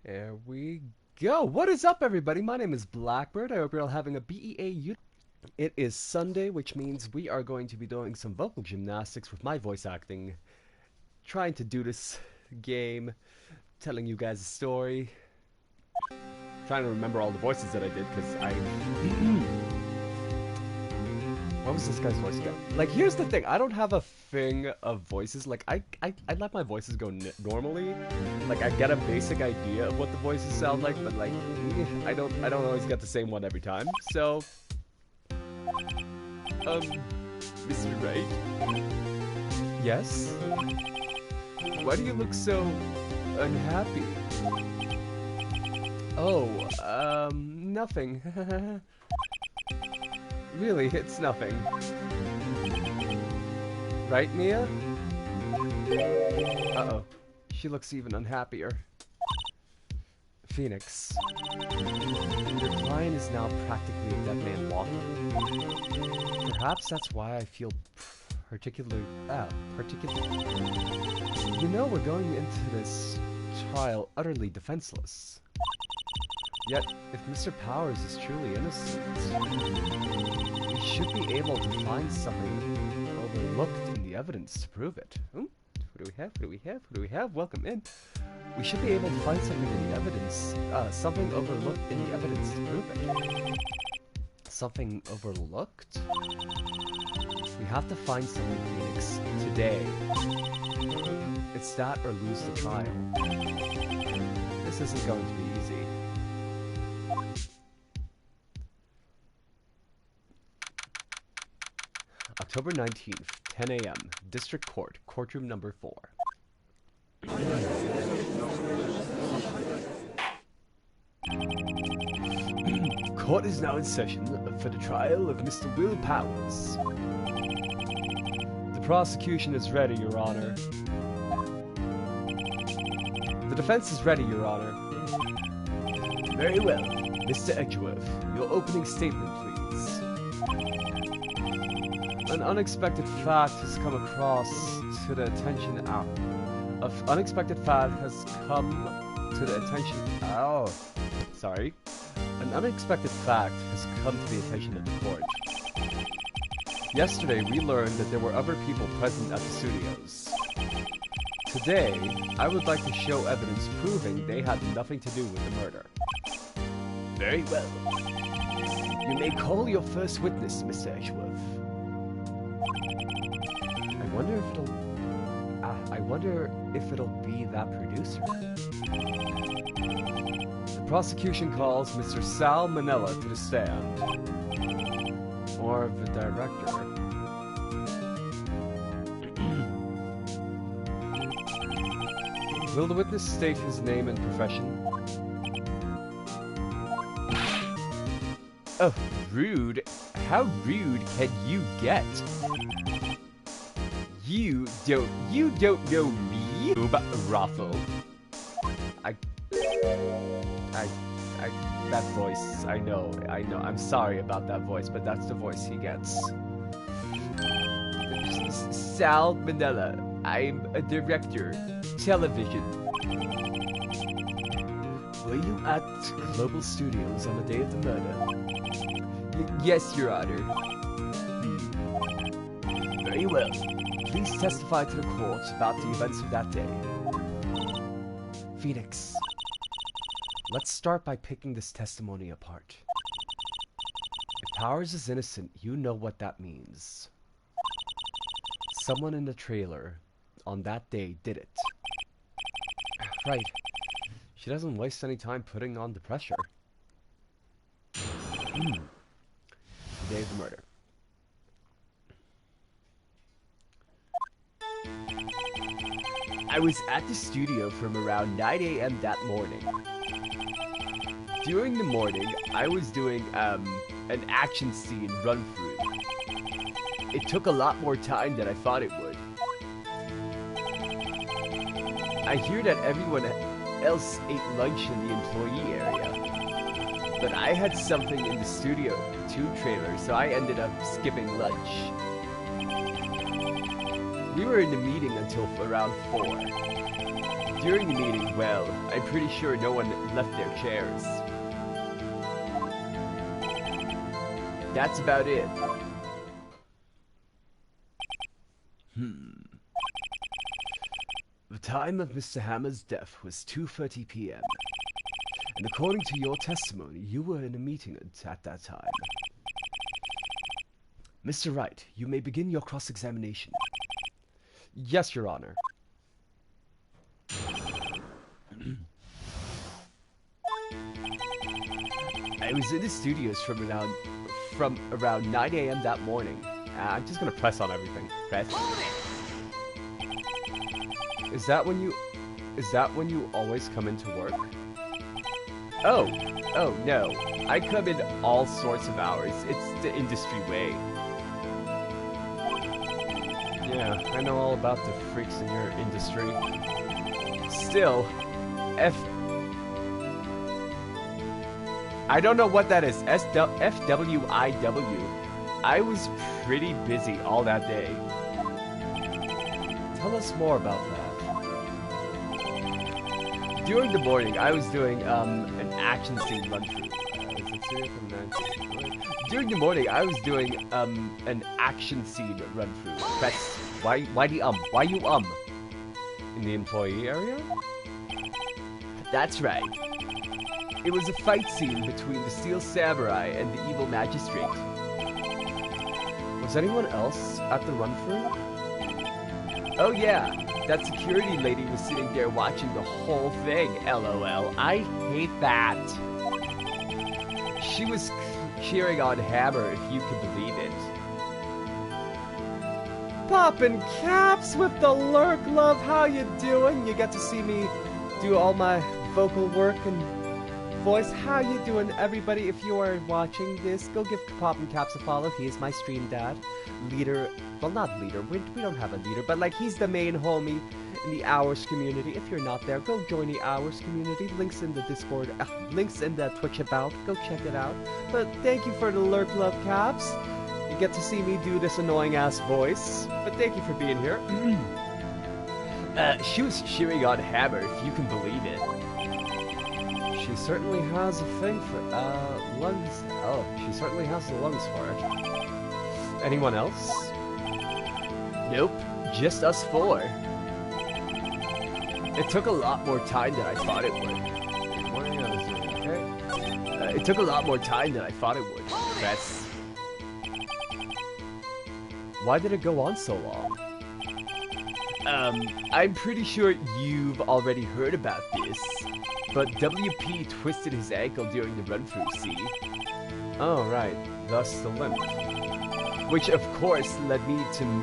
There we go. What is up, everybody? My name is Blackbird. I hope you're all having a BEA. It is Sunday, which means we are going to be doing some vocal gymnastics with my voice acting. Trying to do this game, telling you guys a story. Trying to remember all the voices that I did, because I... What was this guy's voice again? Like, here's the thing. I don't have a thing of voices. Like, I let my voices go normally. Like, I get a basic idea of what the voices sound like, but like, I don't always get the same one every time. So, Mr. Wright? Yes? Why do you look so unhappy? Oh, nothing. Really, it's nothing. Right, Mia? Uh-oh. She looks even unhappier. Phoenix. Your client is now practically a dead man walking. Perhaps that's why I feel particularly... You know, we're going into this trial utterly defenseless. Yet, if Mr. Powers is truly innocent, we should be able to find something overlooked in the evidence to prove it. Who do we have? Who do we have? Who do we have? Welcome in. We should be able to find something in the evidence, something overlooked in the evidence to prove it. Something overlooked? We have to find something, Phoenix, today. It's that or lose the trial. This isn't going to be easy. October 19th, 10 a.m., District Court, Courtroom Number 4. Court is now in session for the trial of Mr. Will Powers. The prosecution is ready, Your Honor. The defense is ready, Your Honor. Very well. Mr. Edgeworth, your opening statement, please. An unexpected fact has come across to the attention unexpected fact has come to the attention An unexpected fact has come to the attention of the court. Yesterday we learned that there were other people present at the studios. Today, I would like to show evidence proving they had nothing to do with the murder. Very well. You may call your first witness, Mr. Edgeworth. I wonder if it'll be that producer. The prosecution calls Mr. Sal Manella to the stand. Or the director. Will the witness state his name and profession? Oh, rude. How rude can you get? You don't know me, Raffle. That voice, I know, I'm sorry about that voice, but that's the voice he gets. Sal Manella, I'm a director, television. Were you at Global Studios on the day of the murder? Yes, Your Honor. Very well. Please testify to the court about the events of that day. Phoenix, let's start by picking this testimony apart. If Powers is innocent, you know what that means. Someone in the trailer on that day did it. Right. She doesn't waste any time putting on the pressure. The day of the murder. I was at the studio from around 9 a.m. that morning. During the morning, I was doing, an action scene run-through. It took a lot more time than I thought it would. I hear that everyone else ate lunch in the employee area. But I had something in the Studio 2 trailer, so I ended up skipping lunch. We were in the meeting until around 4. During the meeting, well, I'm pretty sure no one left their chairs. That's about it. The time of Mr. Hammer's death was 2:30 p.m. And according to your testimony, you were in a meeting at that time. Mr. Wright, you may begin your cross-examination. Yes, Your Honor. I was in the studios from around 9 a.m. that morning. I'm just gonna press on everything. Press. Is that when you always come into work? Oh no. I come in all sorts of hours. It's the industry way. Yeah, I know all about the freaks in your industry. Still, I don't know what that is. FWIW. I was pretty busy all that day. Tell us more about that. During the morning, I was doing an action scene run through. During the morning, I was doing an action scene run through. That's why you In the employee area? That's right. It was a fight scene between the Steel Samurai and the evil magistrate. Was anyone else at the run-through? Oh yeah, that security lady was sitting there watching the whole thing, LOL. I hate that. She was cheering on Hammer, if you can believe it. Poppin' caps with the lurk, love, how you doing? You get to see me do all my vocal work and voice. How you doing, everybody? If you are watching this, go give Poppin' Caps a follow. He is my stream dad. Leader, well, not leader, we don't have a leader, but like, he's the main homie in the Hours community. If you're not there, go join the Hours community. Links in the Discord, links in the Twitch about. Go check it out. But thank you for the lurk, love, Caps. You get to see me do this annoying-ass voice. But thank you for being here. She was cheering on Hammer, if you can believe it. She certainly has a thing for, lungs. Oh, she certainly has the lungs for it. Anyone else? Nope, just us four. It took a lot more time than I thought it would. It took a lot more time than I thought it would. That's... Why did it go on so long? I'm pretty sure you've already heard about this, but WP twisted his ankle during the run-through, see? Oh, right. Thus the limp. Which, of course, led to me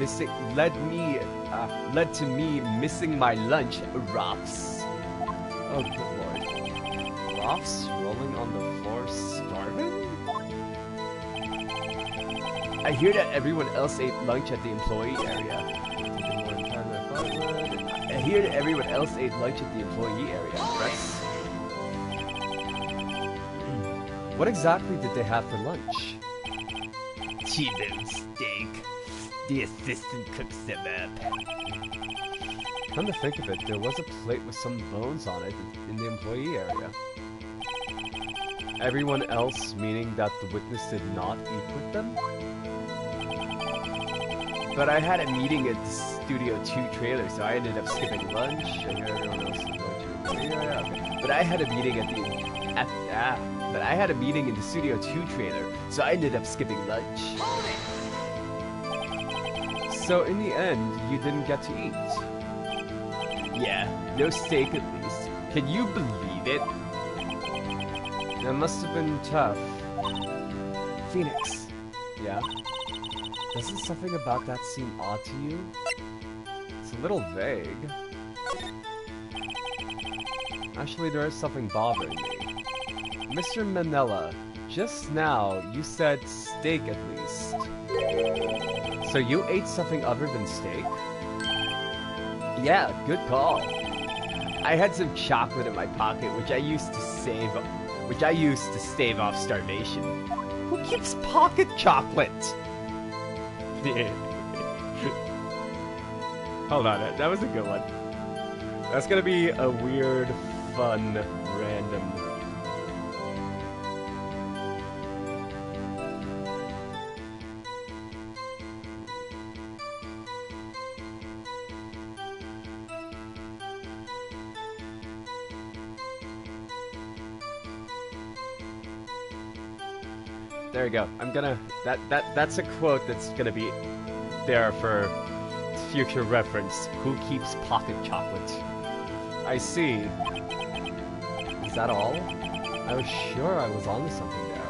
missing my lunch, Rops. Oh, good lord. Rops rolling on the floor, starving? I hear that everyone else ate lunch at the employee area. I hear that everyone else ate lunch at the employee area. That's... What exactly did they have for lunch? T-bone steak. The assistant cooks them up. Come to think of it, there was a plate with some bones on it in the employee area. Everyone else, meaning that the witness did not eat with them? But I had a meeting at the Studio 2 trailer, so I ended up skipping lunch. I hear everyone else is going to... Okay. But I had a meeting But I had a meeting in the Studio 2 trailer, so I ended up skipping lunch. So in the end, you didn't get to eat? Yeah, no steak at least. Can you believe it? That must have been tough. Phoenix. Yeah? Doesn't something about that seem odd to you? It's a little vague. Actually, there is something bothering me. Mr. Manella, just now you said steak at least. So you ate something other than steak? Yeah, good call. I had some chocolate in my pocket, which I used to stave off starvation. Who keeps pocket chocolate? Hold on, that was a good one. That's gonna be a weird, fun, random. There you go. I'm gonna that's a quote that's gonna be there for future reference. Who keeps pocket chocolate? I see. Is that all? I was sure I was onto something there.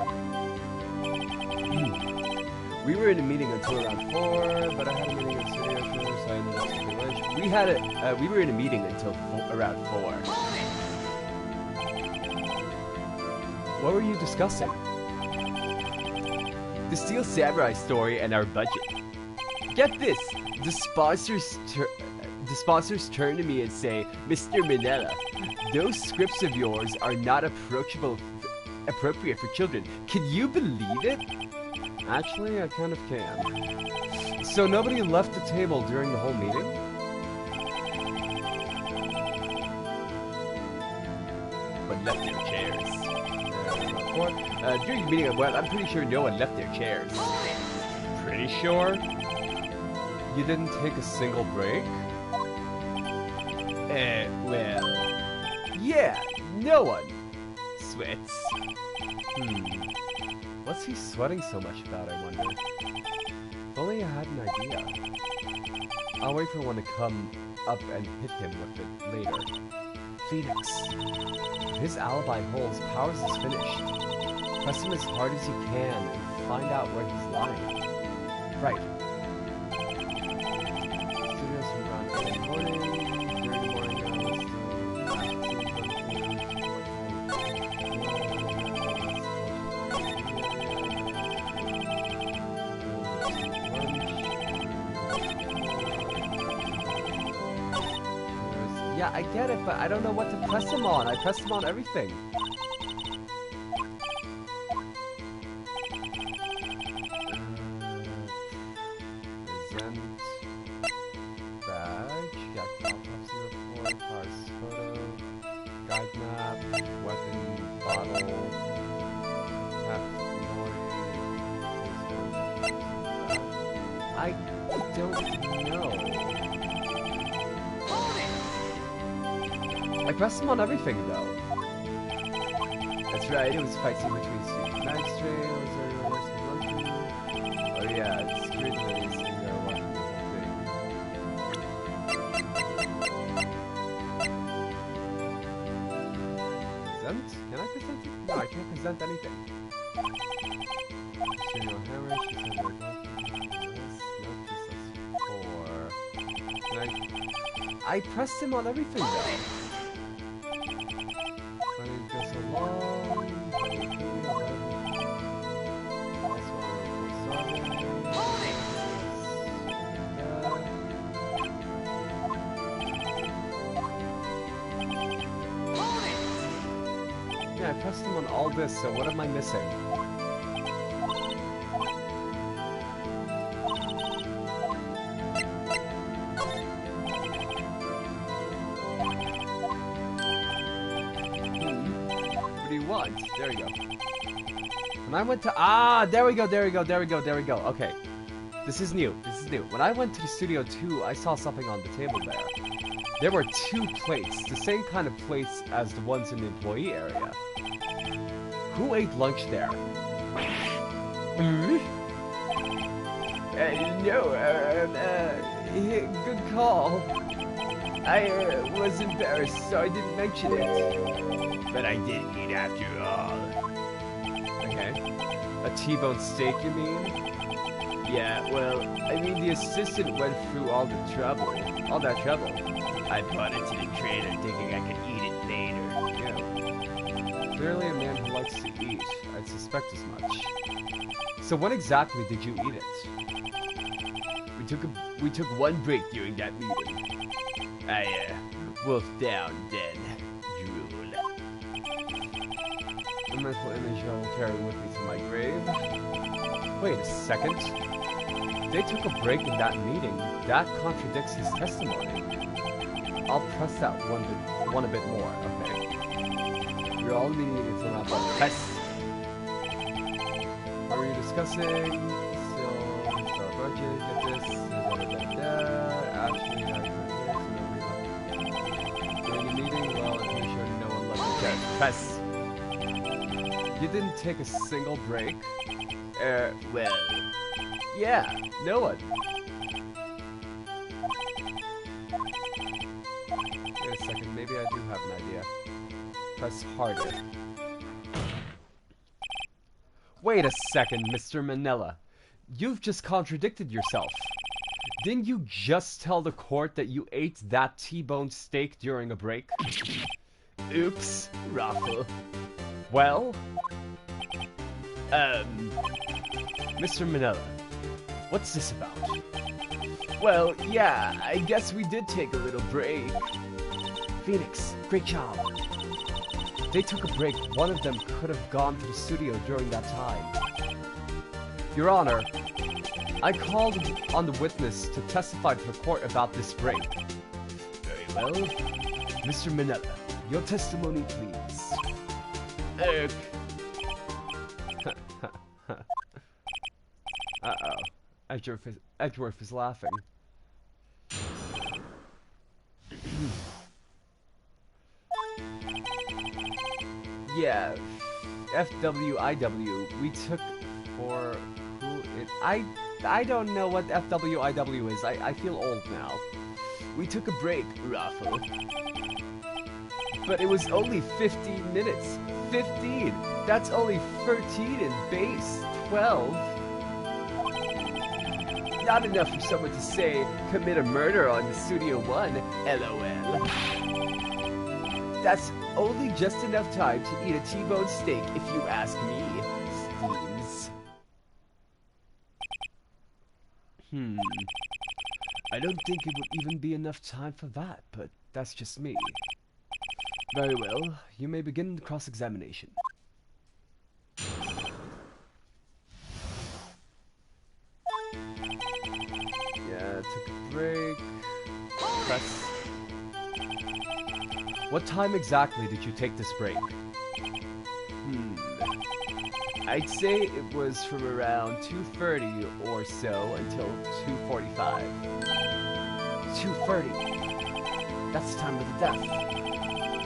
We were in a meeting until around 4, but I had a meeting at studio 2, so I ended up skipping lunch. We were in a meeting until around 4. What were you discussing? The Steel Samurai story and our budget. Get this! The sponsors turn to me and say, Mr. Minella, those scripts of yours are not appropriate for children. Can you believe it? Actually, I kind of can. So nobody left the table during the whole meeting? But left their chairs. During the meeting, well, I'm pretty sure no one left their chairs. Pretty sure? You didn't take a single break? Well... Yeah, no one sweats. What's he sweating so much about, I wonder? If only I had an idea. I'll wait for one to come up and hit him with it later. Phoenix. If his alibi holds, Powers is finished. Press him as hard as you can and find out where he's lying. Right. Studios from around 8 in the morning, 3 in the morning, yeah, I get it, but I don't know what to press him on. I pressed him on everything. I don't know. I pressed him on everything, though. That's right, it was fighting between student magistrate, oh yeah, it's security ladies sitting there watching the whole thing. Present? Can I present it? No, I can't present anything. Serial hammer, she said they're I pressed him on everything though. Yeah, I pressed him on all this, so what am I missing? There we go. When I went to there we go. Okay, this is new. When I went to the studio 2, I saw something on the table there. There were 2 plates, the same kind of plates as the ones in the employee area. Who ate lunch there? Good call. I was embarrassed, so I didn't mention it. But I did eat after all. Okay. A T-bone steak, you mean? Yeah, well, I mean the assistant went through all that trouble. I brought it to the trailer thinking I could eat it later. Yeah. Clearly a man who likes to eat. I'd suspect as much. So when exactly did you eat it? We took one break during that meeting. I wolfed down then. Drool. A mental image I will carry with me to my grave. Wait a second. They took a break in that meeting. That contradicts his testimony. I'll press that one a bit more. Okay. You're all meeting until now. Press. What were you discussing? Still, budget. Get this. Actually, during the meeting, well, I'm pretty sure no one left. Okay. Press. You didn't take a single break. Well. Yeah, no one. Wait a second, maybe I do have an idea. Press harder. Wait a second, Mr. Manila. You've just contradicted yourself. Didn't you just tell the court that you ate that T-bone steak during a break? Oops, Raffle. Well? Mr. Manila, what's this about? Well, yeah, I guess we did take a little break. Phoenix, great job. They took a break. One of them could have gone to the studio during that time. Your Honor, I called on the witness to testify to the court about this break. Very well. Mr. Manila, your testimony, please. Uh-oh. Edgeworth is laughing. Yeah, FWIW, we took for who it... I don't know what FWIW is. I feel old now. We took a break, Raffle. But it was only 15 minutes. 15! That's only 13 in base. 12. Not enough for someone to say, commit a murder on the Studio One, LOL. That's only just enough time to eat a T-bone steak, if you ask me, Steams. I don't think it would even be enough time for that, but that's just me. Very well, you may begin the cross-examination. Yeah, take a break. Press. What time exactly did you take this break? I'd say it was from around 2:30 or so until 2:45. 2:30. That's the time of the death.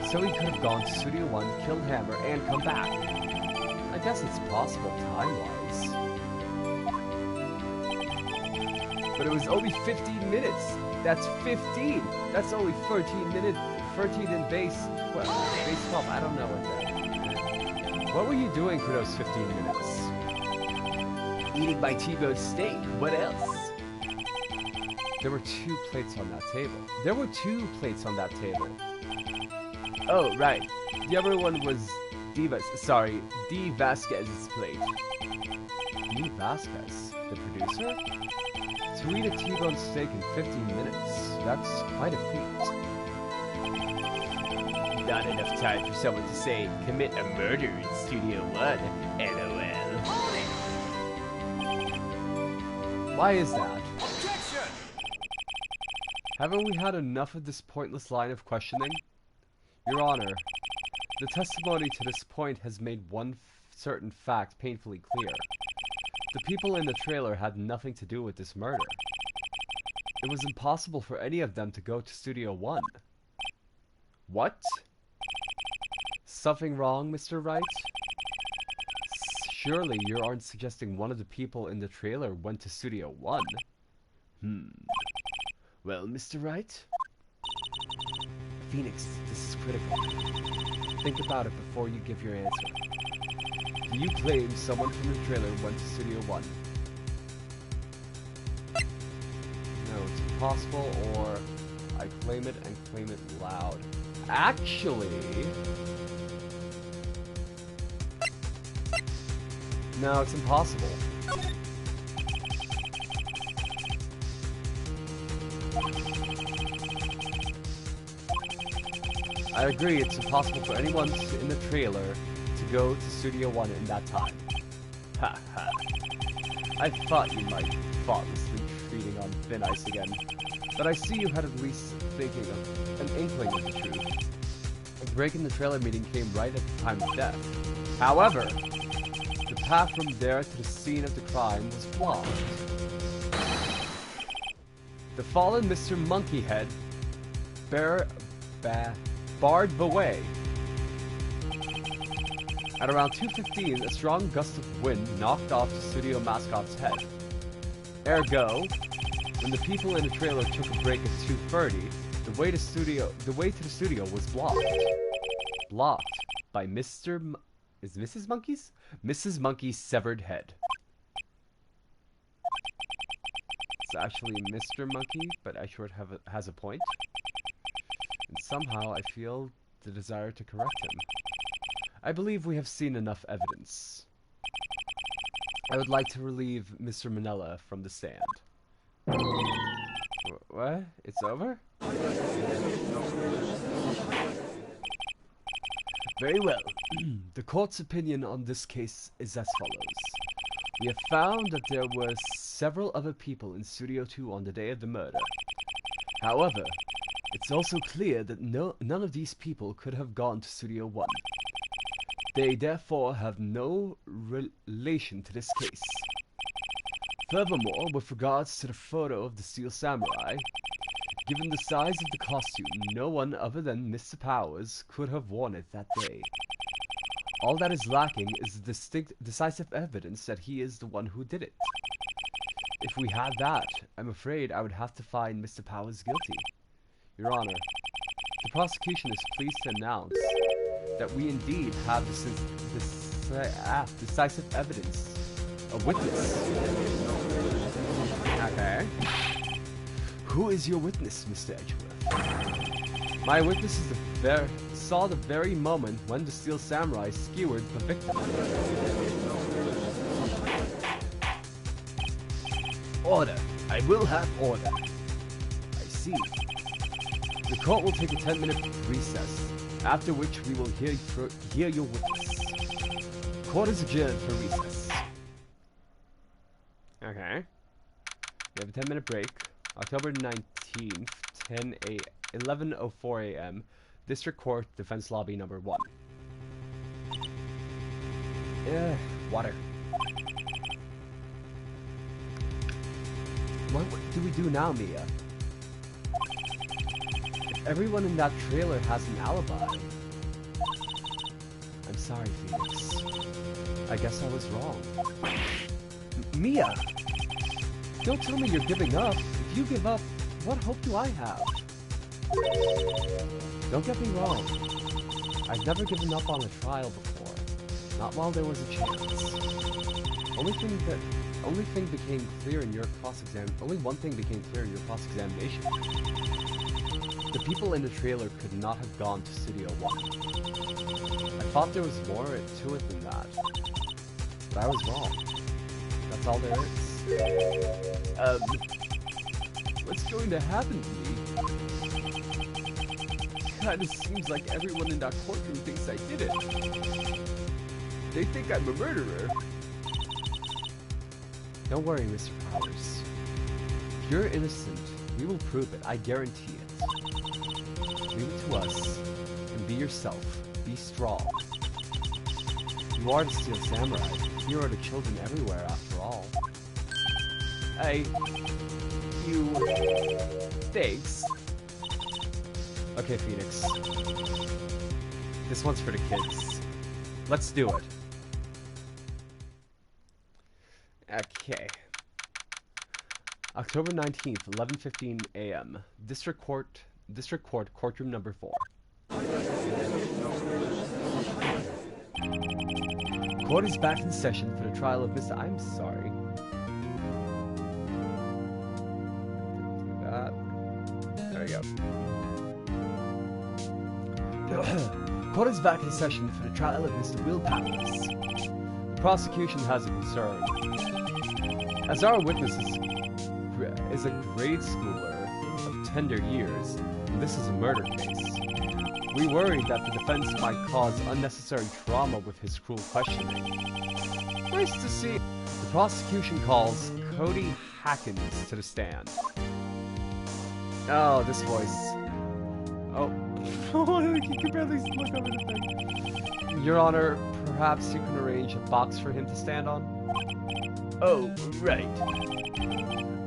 So he could have gone to Studio One, killed Hammer, and come back. I guess it's possible time-wise. But it was only 15 minutes. That's 15. That's only 13 minutes. 13 in base 12. Base 12, I don't know what that is. What were you doing for those 15 minutes? Eating my T-bone steak. What else? There were 2 plates on that table. There were 2 plates on that table. Oh, right. The other one was D. Vasquez's plate. D. Vasquez? The producer? To eat a T-bone steak in 15 minutes. That's quite a feat. Not enough time for someone to say, commit a murder in Studio One, LOL. Why is that? Objection! Haven't we had enough of this pointless line of questioning? Your Honor, the testimony to this point has made one certain fact painfully clear. The people in the trailer had nothing to do with this murder. It was impossible for any of them to go to Studio One. What? Something wrong, Mr. Wright? Surely you aren't suggesting one of the people in the trailer went to Studio One? Well, Mr. Wright? Phoenix, this is critical. Think about it before you give your answer. Do you claim someone from the trailer went to Studio One? No, it's impossible, or I claim it and claim it loud. Actually... No, it's impossible. I agree, it's impossible for anyone in the trailer to go to Studio One in that time. Ha ha. I thought you might thoughtlessly treating on thin ice again. But I see you had at least thinking of an inkling of the truth. A break in the trailer meeting came right at the time of death. However, the path from there to the scene of the crime was blocked. The fallen Mr. Monkeyhead barred the way. At around 2:15, a strong gust of wind knocked off the studio mascot's head. Ergo, when the people in the trailer took a break at 2:30, the way to the studio was blocked. Blocked by Mrs. Monkey's? Mrs. Monkey's severed head. It's actually Mr. Monkey, but I sure has a point. And somehow I feel the desire to correct him. I believe we have seen enough evidence. I would like to relieve Mr. Manella from the stand. What? It's over? Very well. The court's opinion on this case is as follows. We have found that there were several other people in Studio 2 on the day of the murder. However, it's also clear that none of these people could have gone to Studio 1. They therefore have no relation to this case. Furthermore, with regards to the photo of the Steel Samurai, given the size of the costume, no one other than Mr. Powers could have worn it that day. All that is lacking is decisive evidence that he is the one who did it. If we had that, I'm afraid I would have to find Mr. Powers guilty. Your Honor, the prosecution is pleased to announce that we indeed have decisive evidence. A witness. Okay. Who is your witness, Mr. Edgeworth? My witness saw the very moment when the Steel Samurai skewered the victim. Order. I will have order. I see. The court will take a 10-minute recess, after which we will hear your witness. Court is adjourned for recess. Okay. We have a 10-minute break. October 19th, 11:04 a.m. District Court, Defense Lobby number 1. Water. What do we do now, Mia? If everyone in that trailer has an alibi. I'm sorry, Phoenix. I guess I was wrong. Mia! Don't tell me you're giving up. If you give up, what hope do I have? Don't get me wrong. I've never given up on a trial before. Not while there was a chance. Only one thing became clear in your cross-examination. The people in the trailer could not have gone to Studio 1. I thought there was more to it than that. But I was wrong. That's all there is. What's going to happen to me? Kinda seems like everyone in that courtroom thinks I did it. They think I'm a murderer. Don't worry, Mr. Powers. If you're innocent, we will prove it, I guarantee it. Leave it to us, and be yourself. Be strong. You are the Steel Samurai. Here are the children everywhere, after all. Thanks. Okay, Phoenix. This one's for the kids. Let's do it. Okay. October 19th, 11:15 a.m. District Court, courtroom number 4. Court is back in session for the trial of Mr. I'm sorry. There we go. Court is back in session for the trial of Mr. Will Powers. The prosecution has a concern. As our witness is a grade schooler of tender years, and this is a murder case, we worry that the defense might cause unnecessary trauma with his cruel questioning. Nice to see. The prosecution calls Cody Hackins to the stand. Oh, this voice. Oh. You can barely look over the thing. Your Honor, perhaps you can arrange a box for him to stand on? Oh, right.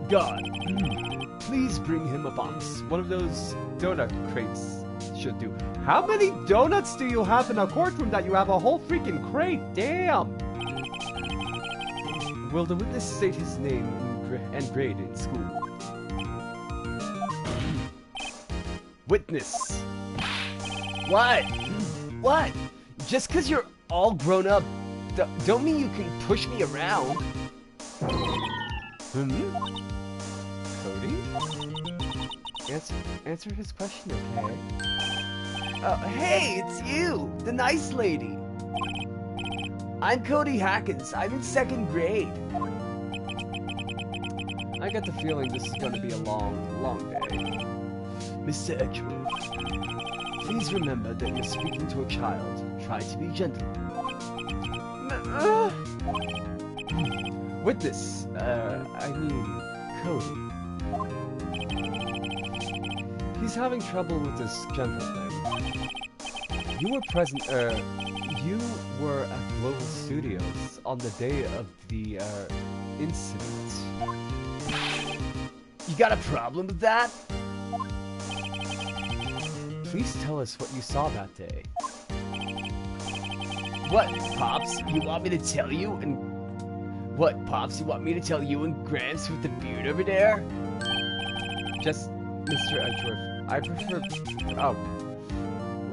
God, please bring him a box. One of those donut crates should do. How many donuts do you have in a courtroom that you have a whole freaking crate? Damn! Will the witness state his name and grade in school? Witness! What? What? Just because you're all grown up, don't mean you can push me around. Cody? Answer his question, okay? Hey, it's you, the nice lady. I'm Cody Hackins. I'm in 2nd grade. I get the feeling this is going to be a long, long day. Mr. Edgeworth, please remember that you're speaking to a child. Try to be gentle. Witness, I mean, Cody. He's having trouble with this gentle thing. You were present, you were at Global Studios on the day of the, incident. You got a problem with that? Please tell us what you saw that day. What, Pops? You want me to tell you? And what, Pops? You want me to tell you and Gramps with the beard over there? Just, Mr. Edgeworth, I prefer,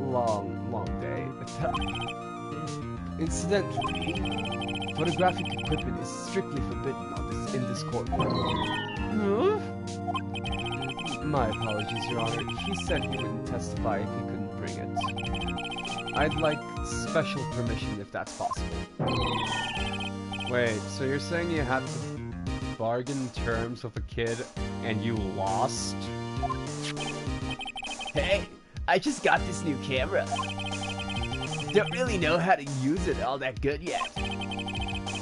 long day. Incidentally, photographic equipment is strictly forbidden in this court. Huh? My apologies, Your Honor. He said he wouldn't testify if he couldn't bring it. I'd like special permission if that's possible. Wait, so you're saying you had to bargain terms with a kid and you lost? Hey, I just got this new camera. Don't really know how to use it all that good yet.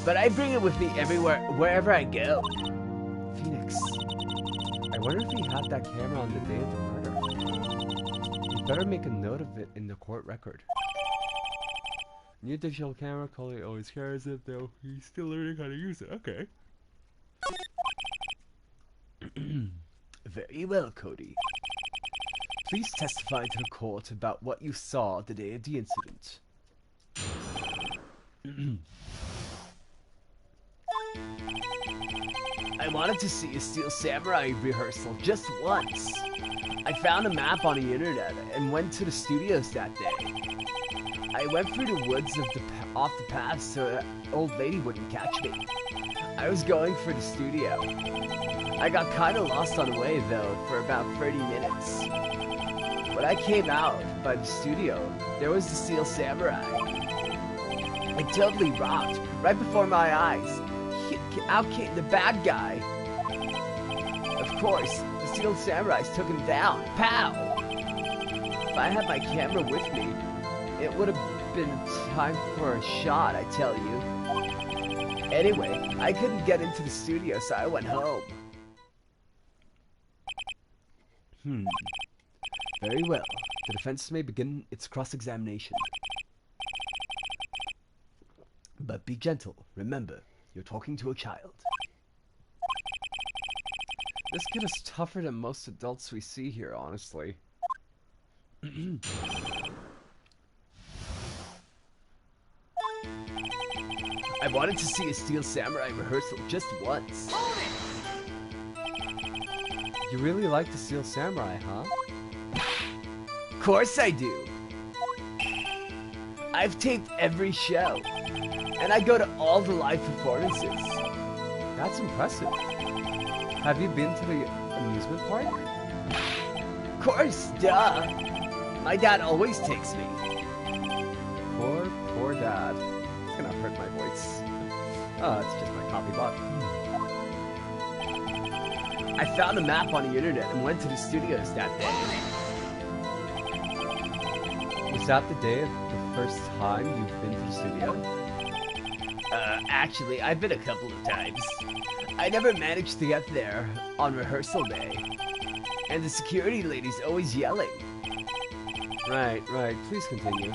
But I bring it with me everywhere, wherever I go. Phoenix, I wonder if he had that camera on the day of the murder. You better make a note of it in the court record. New digital camera, Coley always carries it, though he's still learning how to use it. Okay. Very well, Cody. Please testify to the court about what you saw the day of the incident. I wanted to see a Steel Samurai rehearsal just once. I found a map on the internet and went to the studios that day. I went through the woods off the path so that old lady wouldn't catch me. I was going for the studio. I got kinda lost on the way though for about 30 minutes. When I came out by the studio, there was the Steel Samurai. It totally rocked, right before my eyes. Out came the bad guy. Of course, the Steel Samurais took him down. Pow! If I had my camera with me, it would have been time for a shot, I tell you. Anyway, I couldn't get into the studio, so I went home. Very well. The defense may begin its cross-examination. But be gentle. Remember, you're talking to a child. This kid is tougher than most adults we see here, honestly. I wanted to see a Steel Samurai rehearsal just once. You really like the Steel Samurai, huh? Of course I do. I've taped every show, and I go to all the live performances. That's impressive. Have you been to the amusement park? Of course, duh. My dad always takes me. Poor dad. It's gonna hurt my voice. Oh, it's just my copy bot. I found a map on the internet and went to the studios that day. Was that the day of the first time you've been to the studio? Actually, I've been a couple of times. I never managed to get there on rehearsal day. And the security lady's always yelling. Right, please continue.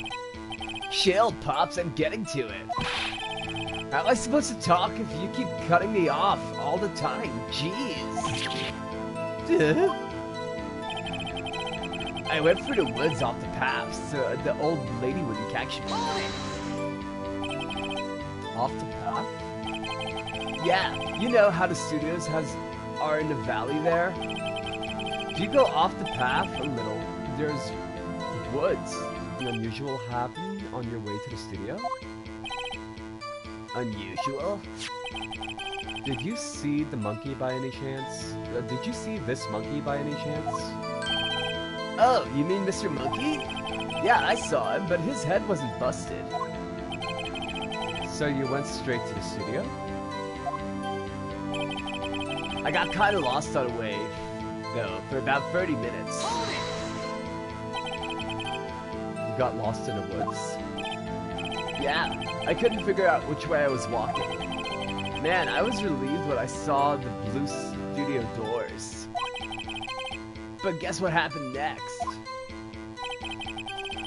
Chill, Pops, I'm getting to it. How am I supposed to talk if you keep cutting me off all the time? Jeez. I went through the woods off the path so the old lady wouldn't catch me. Off the path? Yeah, you know how the studios are in the valley there? If you go off the path a little, there's woods. An unusual happen on your way to the studio? Unusual? Did you see the monkey by any chance? Did you see this monkey by any chance? Oh, you mean Mr. Monkey? Yeah, I saw him, but his head wasn't busted. So you went straight to the studio? I got kinda lost on the way, though, for about 30 minutes. You got lost in the woods? Yeah, I couldn't figure out which way I was walking. Man, I was relieved when I saw the blue studio doors. But guess what happened next?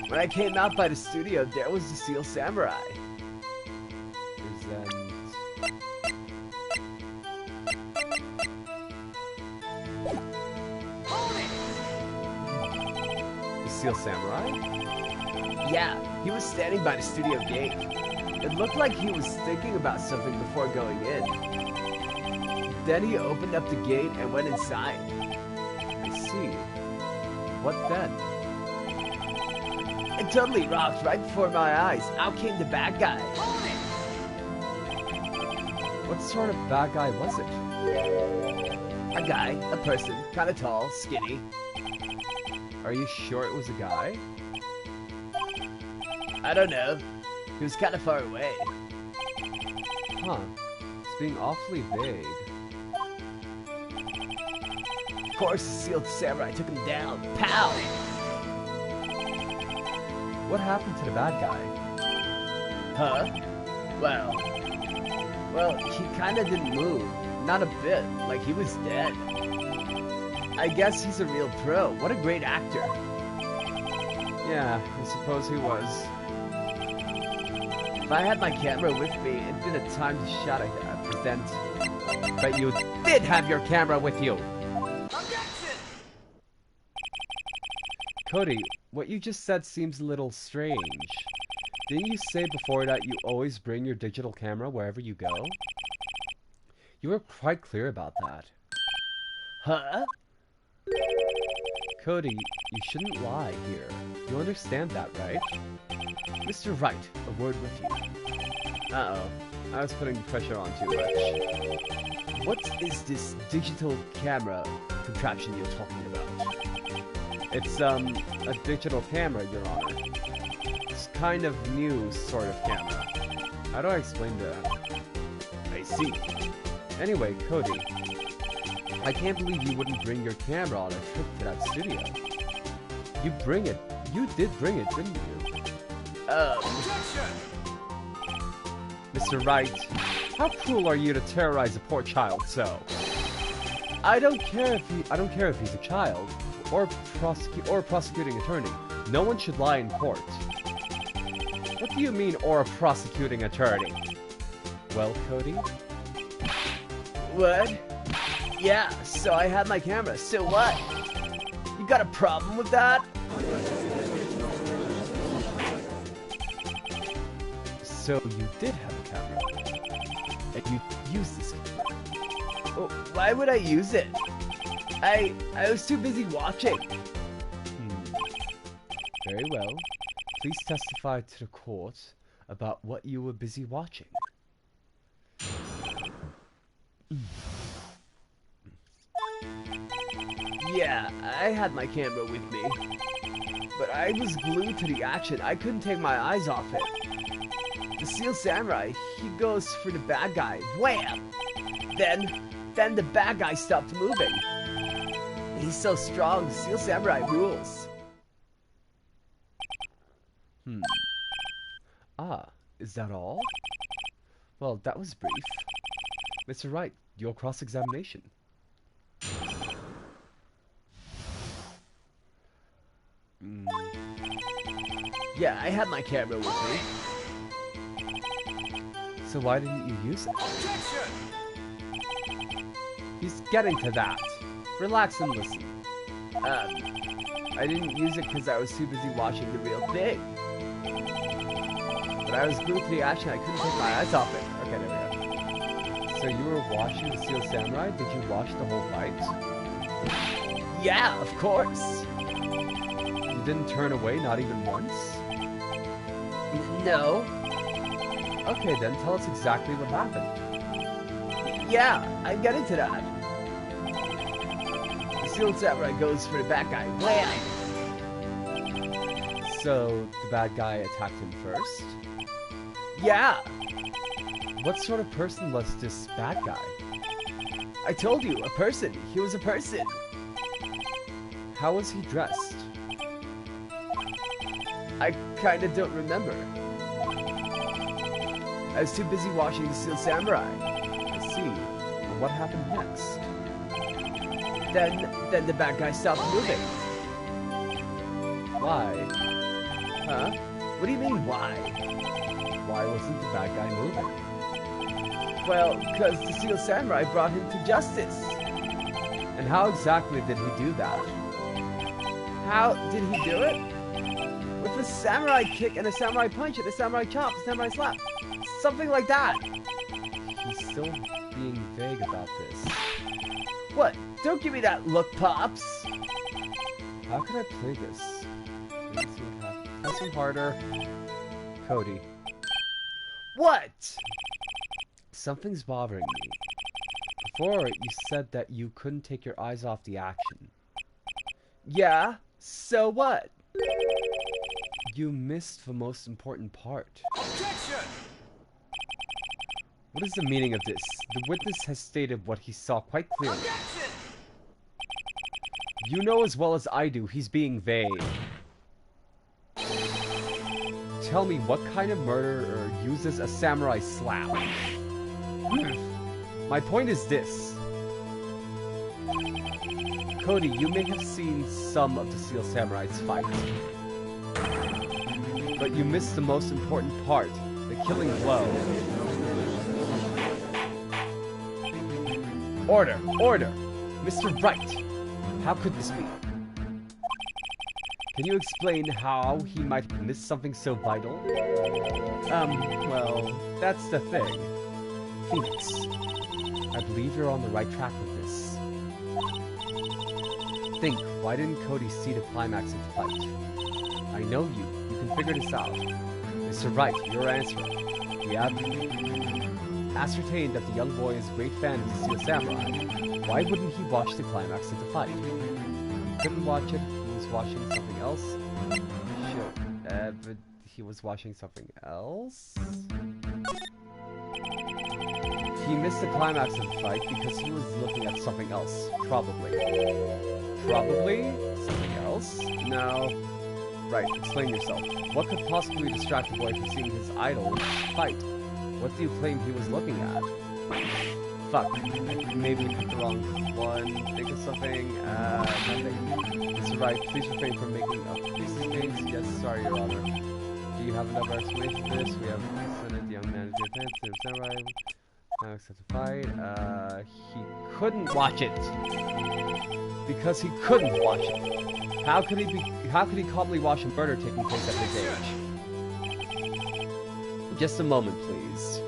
When I came out by the studio, there was the Steel Samurai. Present. The Steel Samurai? Yeah, he was standing by the studio gate. It looked like he was thinking about something before going in. Then he opened up the gate and went inside. I see. What then? It totally rocked right before my eyes. Out came the bad guy. What sort of bad guy was it? A guy, a person, kinda tall, skinny. Are you sure it was a guy? I don't know. He was kinda far away. Huh. It's being awfully vague. Of course, the Steel Samurai took him down. Pow! What happened to the bad guy? Huh? Well, he kinda didn't move. Not a bit, like he was dead. I guess he's a real pro. What a great actor. Yeah, I suppose he was. If I had my camera with me, it'd been a time to shot I present. But you did have your camera with you! Cody, what you just said seems a little strange. Didn't you say before that you always bring your digital camera wherever you go? You were quite clear about that. Huh? Cody, you shouldn't lie here. You understand that, right? Mr. Wright, a word with you. Uh-oh. I was putting pressure on too much. What is this digital camera contraption you're talking about? It's, a digital camera, Your Honor. It's kind of new sort of camera. How do I explain that? I see. Anyway, Cody, I can't believe you wouldn't bring your camera on a trip to that studio. You bring it. You did bring it, didn't you? Mr. Wright, how cruel are you to terrorize a poor child so? I don't care if he's a child or a prosecuting attorney. No one should lie in court. What do you mean, or a prosecuting attorney? Well, Cody? What? Yeah, so I had my camera. So what? You got a problem with that? So you did have a camera, and you used this camera. Well, why would I use it? I was too busy watching. Very well. Please testify to the court about what you were busy watching. Yeah, I had my camera with me. But I was glued to the action. I couldn't take my eyes off it. The Steel Samurai, he goes for the bad guy. Wham! Then the bad guy stopped moving. He's so strong, the Steel Samurai rules. Ah, is that all? Well, that was brief. Mr. Wright, your cross-examination. Mm. Yeah, I had my camera with me. So why didn't you use it? Objection! He's getting to that. Relax and listen. I didn't use it because I was too busy watching the real thing. But I was glued to the action, I couldn't take my eyes off it. Okay, there we go. So you were watching the Steel Samurai? Did you watch the whole fight? Yeah, of course. You didn't turn away, not even once? No. Okay, then tell us exactly what happened. Yeah, I'm getting to that. The Steel Samurai goes for the bad guy. Wham! So the bad guy attacked him first? Yeah, What sort of person was this bad guy? I told you, a person. He was a person. How was he dressed? I kinda don't remember. I was too busy watching the Steel Samurai. I see. And what happened next? Then the bad guy stopped moving. Why? Huh? What do you mean, why? Why wasn't the bad guy moving? Well, because the Steel Samurai brought him to justice. And how exactly did he do that? How did he do it? With a samurai kick and a samurai punch and a samurai chop, a samurai slap. Something like that. He's still being vague about this. What? Don't give me that look, Pops. How can I play this? Let's see what happens. Press him harder. Cody. What? Something's bothering me. Before, you said that you couldn't take your eyes off the action. Yeah? So what? You missed the most important part. Objection! What is the meaning of this? The witness has stated what he saw quite clearly. Objection! You know as well as I do, he's being vague. Tell me, what kind of murderer uses a samurai slap? My point is this. Cody, you may have seen some of the Steel Samurai's fight. But you missed the most important part, the killing blow. Order! Order! Mr. Wright! How could this be? Can you explain how he might have missed something so vital? Well, that's the thing. Phoenix, I believe you're on the right track with this. Think, why didn't Cody see the climax of the fight? I know you. You can figure this out. Mr. Wright, your answer. We have ascertained that the young boy is a great fan of the Steel Samurai. Why wouldn't he watch the climax of the fight? He couldn't watch it. He was watching something else. Sure. But he was watching something else? He missed the climax of the fight because he was looking at something else. Probably. Probably? Something else? No. Right, explain yourself. What could possibly distract the boy from seeing his idol fight? What do you claim he was looking at? Fuck. Maybe we picked the wrong one. Think of something. Nothing. It's right. Please refrain from making up these things. Yes, sorry, Your Honor. Do you have another explanation for this? We have sent the young man to the samurai. Now accept the fight. He couldn't watch it. Because he couldn't watch it. How could he calmly watch a murder taking place at his age? Just a moment, please.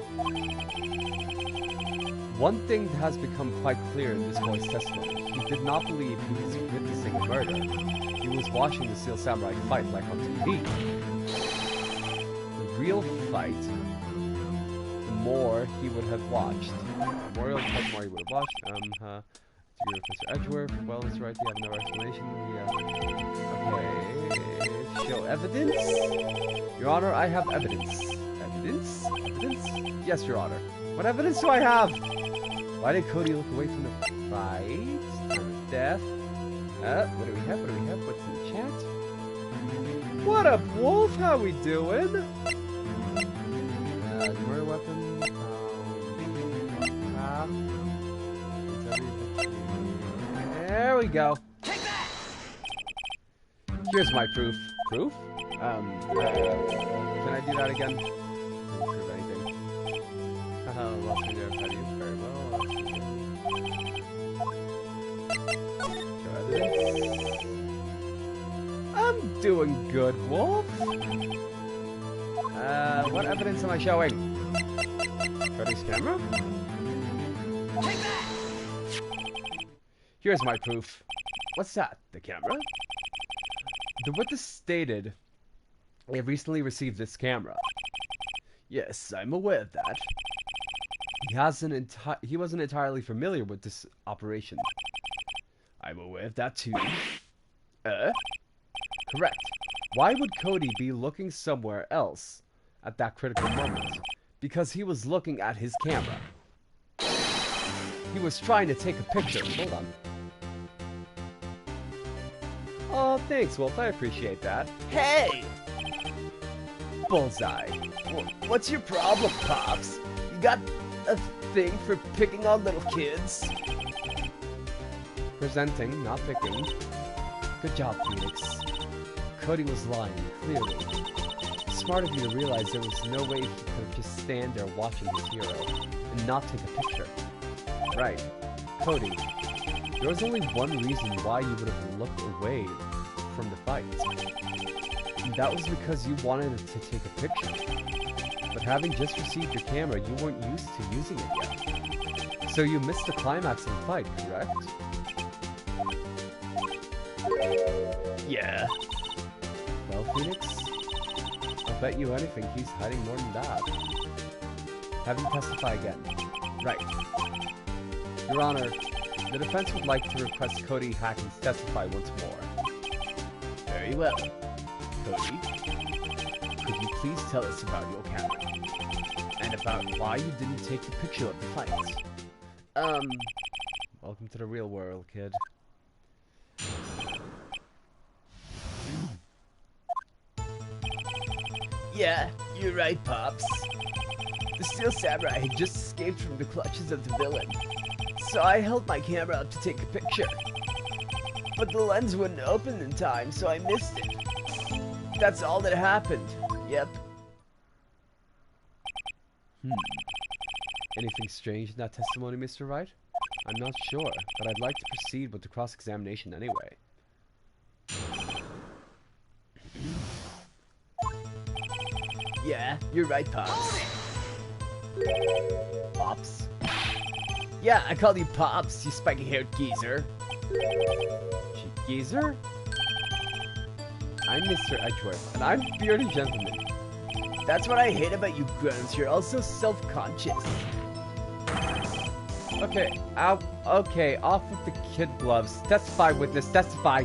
One thing has become quite clear in this boy's testimony. He did not believe he was witnessing a murder. He was watching the Steel Samurai fight like on TV. The real fight, the more he would have watched. The more he would have watched. To Professor Edgeworth. Well, that's right. You have no explanation. Okay. Show evidence? Your Honor, I have evidence. Evidence? Evidence? Yes, Your Honor. What evidence do I have? Why did Cody look away from the fight? Time of death. What do we have? What do we have? What's in the chat? What up, Wolf? How we doing? Murder weapon. There we go. Take that! Here's my proof. Proof? Can I do that again? Doesn't prove anything. Lost me there. How do you? Very well. Show evidence. I'm doing good, Wolf. What evidence am I showing? Cody's camera? Take that! Here's my proof. What's that? The camera? The witness stated they have recently received this camera. Yes, I'm aware of that. He wasn't entirely familiar with this operation. I'm aware of that too. Correct. Why would Cody be looking somewhere else at that critical moment? Because he was looking at his camera. He was trying to take a picture. Hold on. Oh, thanks, Wolf. I appreciate that. Hey! Bullseye. What's your problem, Pops? You got a thing for picking on little kids? Presenting, not picking. Good job, Phoenix. Cody was lying, clearly. Smart of you to realize there was no way he could just stand there watching his hero and not take a picture. Right. Cody, there was only one reason why you would have looked away from the fight. And that was because you wanted to take a picture. But having just received your camera, you weren't used to using it yet. So you missed the climax of the fight, correct? Yeah. Well, Phoenix, I'll bet you anything he's hiding more than that. Have him testify again. Right. Your Honor, the defense would like to request Cody Hackins testify once more. Very well. Cody, could you please tell us about your camera? And about why you didn't take the picture of the fight? Welcome to the real world, kid. Yeah, you're right, Pops. The Steel Samurai had just escaped from the clutches of the villain, so I held my camera up to take a picture. But the lens wouldn't open in time, so I missed it. That's all that happened. Yep. Anything strange in that testimony, Mr. Wright? I'm not sure, but I'd like to proceed with the cross-examination anyway. Yeah, you're right, Pops. Pops? Yeah, I call you Pops, you spiky-haired geezer. Geezer? I'm Mr. Edgeworth, and I'm Bearded Gentleman. That's what I hate about you grunts, you're also self-conscious. Okay, okay, off with the kid gloves. Testify, witness, testify.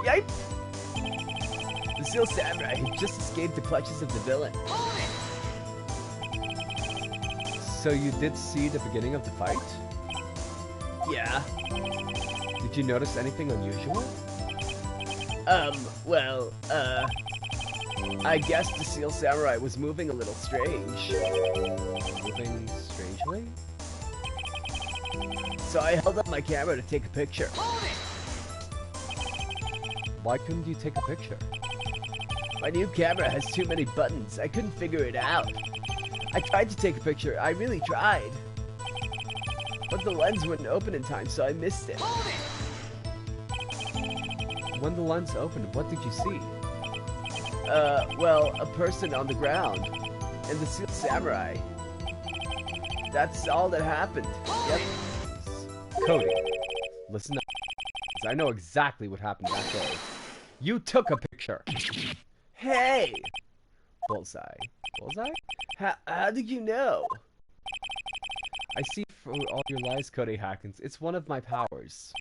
Yipes! The Steel Samurai had just escaped the clutches of the villain. So you did see the beginning of the fight? Yeah. Did you notice anything unusual? I guess the Steel Samurai was moving a little strange. Moving strangely? So I held up my camera to take a picture. Why couldn't you take a picture? My new camera has too many buttons. I couldn't figure it out. I tried to take a picture. I really tried. But the lens wouldn't open in time, so I missed it. When the lens opened, what did you see? Well, a person on the ground. And the Steel Samurai. That's all that happened. Yep. Cody, listen up. 'Cause I know exactly what happened that day. You took a picture. Hey! Bullseye. Bullseye? How did you know? I see through all your lies, Cody Hackins. It's one of my powers.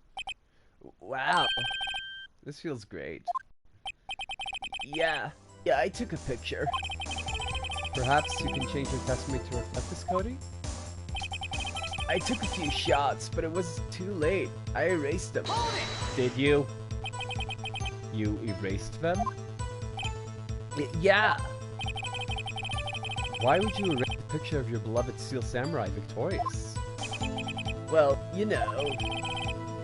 Wow. This feels great. Yeah, I took a picture. Perhaps you can change your testimony to reflect this, Cody? I took a few shots, but it was too late. I erased them. Did you? You erased them? Yeah. Why would you erase the picture of your beloved Steel Samurai victorious? Well, you know.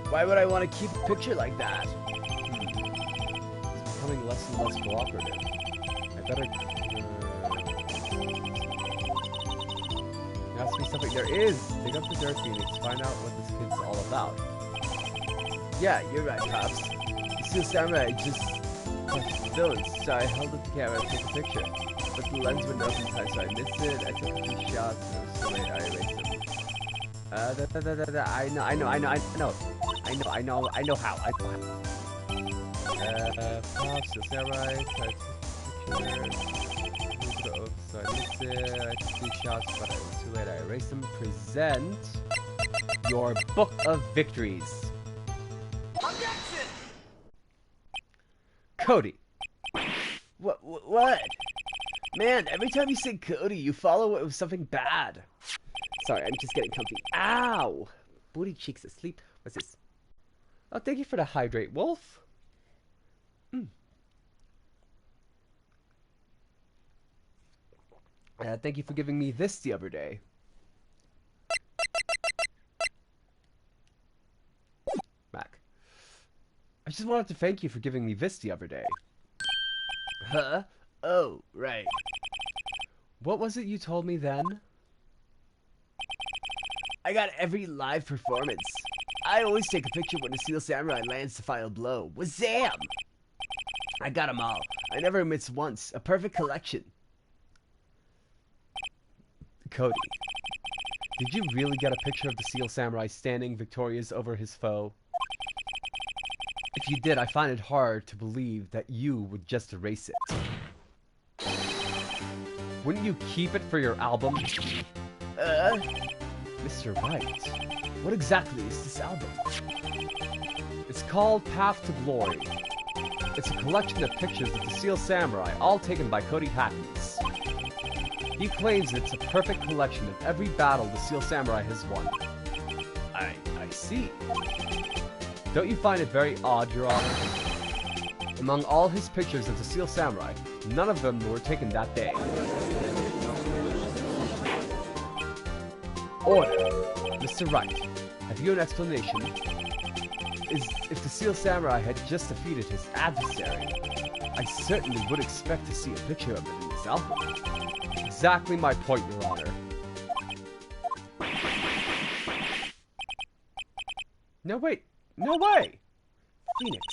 Why would I want to keep a picture like that? becoming less and less cooperative. I better... ask me something. There is! Dig up the dirt, Phoenix. Find out what this kid's all about. Yeah, you're right, Pops. The Steel Samurai just touched the villains, so I held up the camera to take a picture. But the lens wouldn't open in time, so I missed it. I took a few shots, and it was too late. I erased them. I know how. Pops, the samurai, tried to picture, so I missed it. I took 2 shots, but it was too late. I erased them. Present your Book of Victories. Objection! Cody. What? Man, every time you say Cody, you follow it with something bad. Sorry, I'm just getting comfy. Ow! Booty cheeks asleep. What's this? Oh, thank you for the hydrate, Wolf. Thank you for giving me this the other day. Mac. I just wanted to thank you for giving me this the other day. Huh? Oh, right. What was it you told me then? I got every live performance. I always take a picture when the Steel Samurai lands the final blow. Wazam! I got them all. I never miss once. A perfect collection. Cody, did you really get a picture of the Steel Samurai standing victorious over his foe? If you did, I find it hard to believe that you would just erase it. Wouldn't you keep it for your album? Mr. Wright, what exactly is this album? It's called Path to Glory. It's a collection of pictures of the Steel Samurai, all taken by Cody Hackins. He claims it's a perfect collection of every battle the Steel Samurai has won. I see. Don't you find it very odd, Your Honor? Among all his pictures of the Steel Samurai, none of them were taken that day. Order. Mr. Wright, have you an explanation? If the Steel Samurai had just defeated his adversary, I certainly would expect to see a picture of it in this album. Exactly my point, Your Honor. No, wait. No way! Phoenix,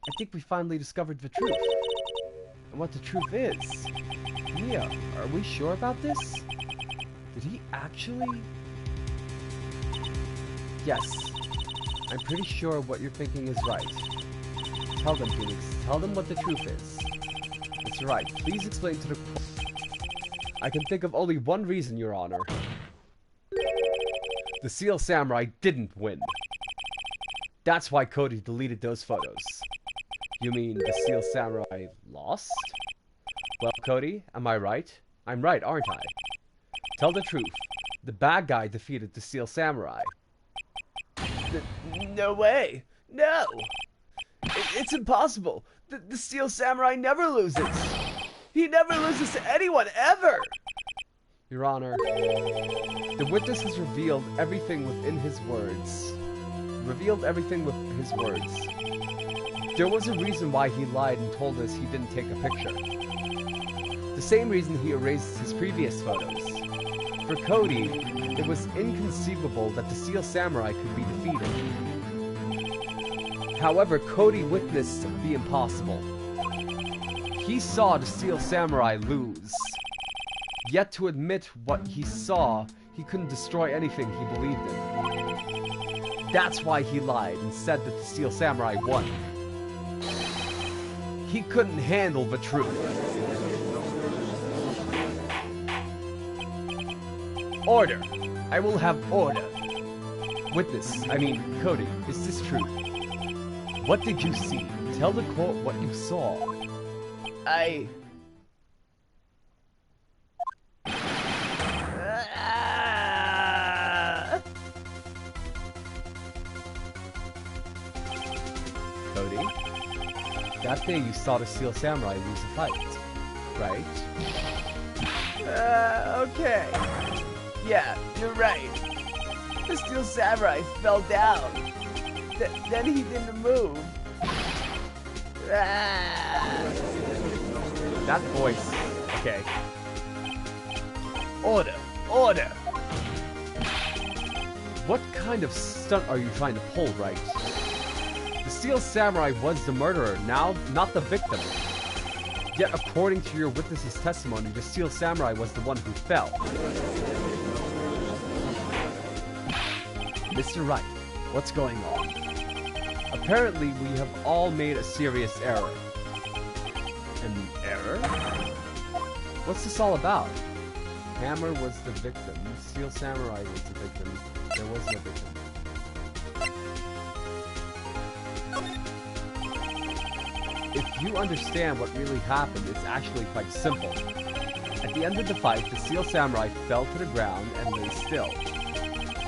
I think we finally discovered the truth. And what the truth is. Mia, are we sure about this? Did he actually... Yes. I'm pretty sure what you're thinking is right. Tell them, Phoenix. Tell them what the truth is. It's right. Please explain to the court. I can think of only one reason, Your Honor. The Steel Samurai didn't win. That's why Cody deleted those photos. You mean the Steel Samurai lost? Well, Cody, am I right? I'm right, aren't I? Tell the truth. The bad guy defeated the Steel Samurai. No way! No! It's impossible! The Steel Samurai never loses! He never loses to anyone, ever! Your Honor, the witness has revealed everything within his words. There was a reason why he lied and told us he didn't take a picture. The same reason he erased his previous photos. For Cody, it was inconceivable that the Steel Samurai could be defeated. However, Cody witnessed the impossible. He saw the Steel Samurai lose. Yet to admit what he saw, he couldn't destroy anything he believed in. That's why he lied and said that the Steel Samurai won. He couldn't handle the truth. Order! I will have order. Cody, is this true? What did you see? Tell the court what you saw. Cody, that day you saw the Steel Samurai lose a fight, right? Okay. Yeah, you're right. The Steel Samurai fell down. Then he didn't move. That voice. Okay. Order! Order! What kind of stunt are you trying to pull, Wright? The Steel Samurai was the murderer, now not the victim. Yet according to your witness's testimony, the Steel Samurai was the one who fell. Mr. Wright, what's going on? Apparently, we have all made a serious error. An error? What's this all about? Hammer was the victim. Steel Samurai was the victim. There was no victim. If you understand what really happened, it's actually quite simple. At the end of the fight, the Steel Samurai fell to the ground and lay still.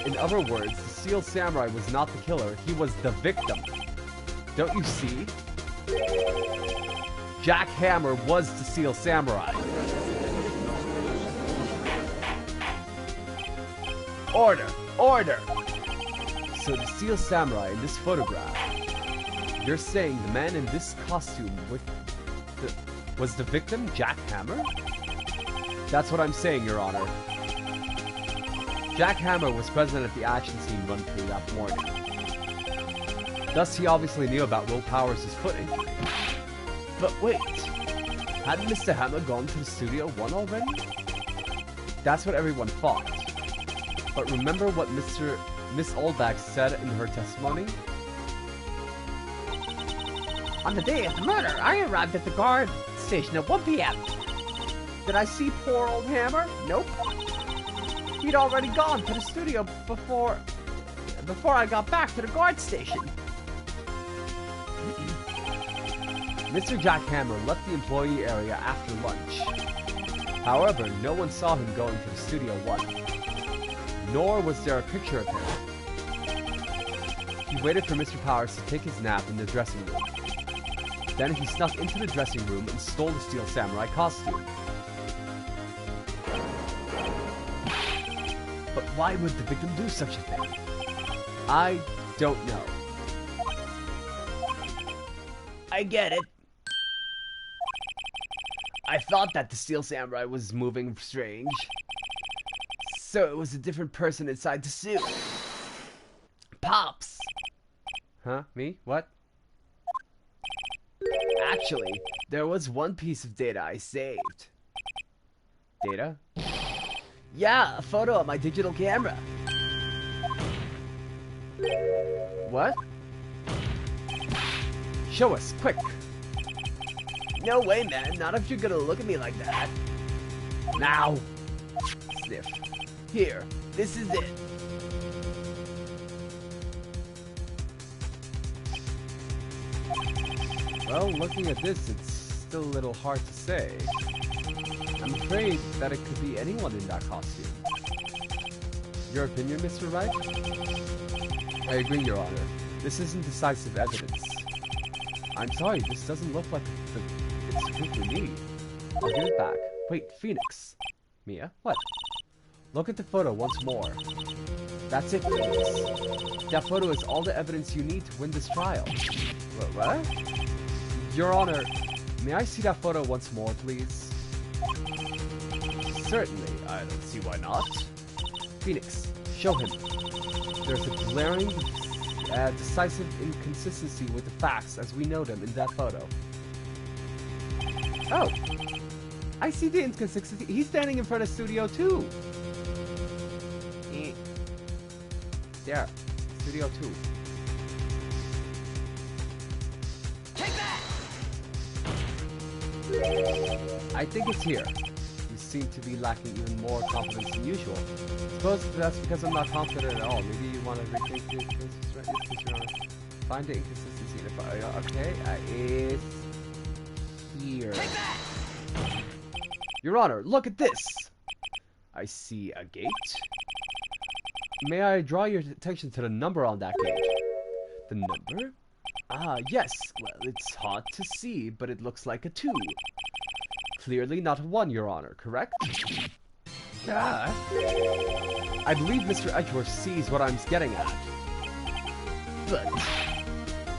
In other words, the Steel Samurai was not the killer, he was the victim. Don't you see? Jack Hammer was the Steel Samurai. Order! Order! So the Steel Samurai in this photograph, you're saying the man in this costume was the victim, Jack Hammer? That's what I'm saying, Your Honor. Jack Hammer was present at the action scene run-through that morning. Thus, he obviously knew about Will Powers' foot injury. But wait, hadn't Mr. Hammer gone to the Studio 1 already? That's what everyone thought. But remember what Miss Oldbach said in her testimony? On the day of the murder, I arrived at the guard station at 1 p.m. Did I see poor old Hammer? Nope. He'd already gone to the studio before I got back to the guard station. Mr. Jack Hammer left the employee area after lunch. However, no one saw him going to the Studio 1. Nor was there a picture of him. He waited for Mr. Powers to take his nap in the dressing room. Then he snuck into the dressing room and stole the Steel Samurai costume. But why would the victim do such a thing? I don't know. I get it. I thought that the Steel Samurai was moving strange. So it was a different person inside the suit. Pops! Huh? Me? What? Actually, there was one piece of data I saved. Data? Yeah, a photo of my digital camera. What? Show us, quick! No way, man. Not if you're gonna look at me like that. Now! Sniff. Here, this is it. Well, looking at this, it's still a little hard to say. I'm afraid that it could be anyone in that costume. Your opinion, Mr. Wright? I agree, Your Honor. This isn't decisive evidence. I'm sorry, this doesn't look like it's the proof we need. I'll give it back. Wait, Phoenix. Mia? What? Look at the photo once more. That's it, Phoenix. That photo is all the evidence you need to win this trial. What? Your Honor, may I see that photo once more, please? Certainly, I don't see why not. Phoenix, show him. There's a glaring, decisive inconsistency with the facts as we know them in that photo. Oh! I see the inconsistency. He's standing in front of Studio 2. There. Studio 2. Take that! I think it's here. You seem to be lacking even more confidence than usual. Suppose that's because I'm not confident at all. Maybe you want to rethink your find the inconsistency. Okay, it's here. Take that! Your Honor, look at this! I see a gate. May I draw your attention to the number on that gate? The number? Ah, yes. Well, it's hard to see, but it looks like a 2. Clearly not a 1, Your Honor, correct? Ah. I believe Mr. Edgeworth sees what I'm getting at. But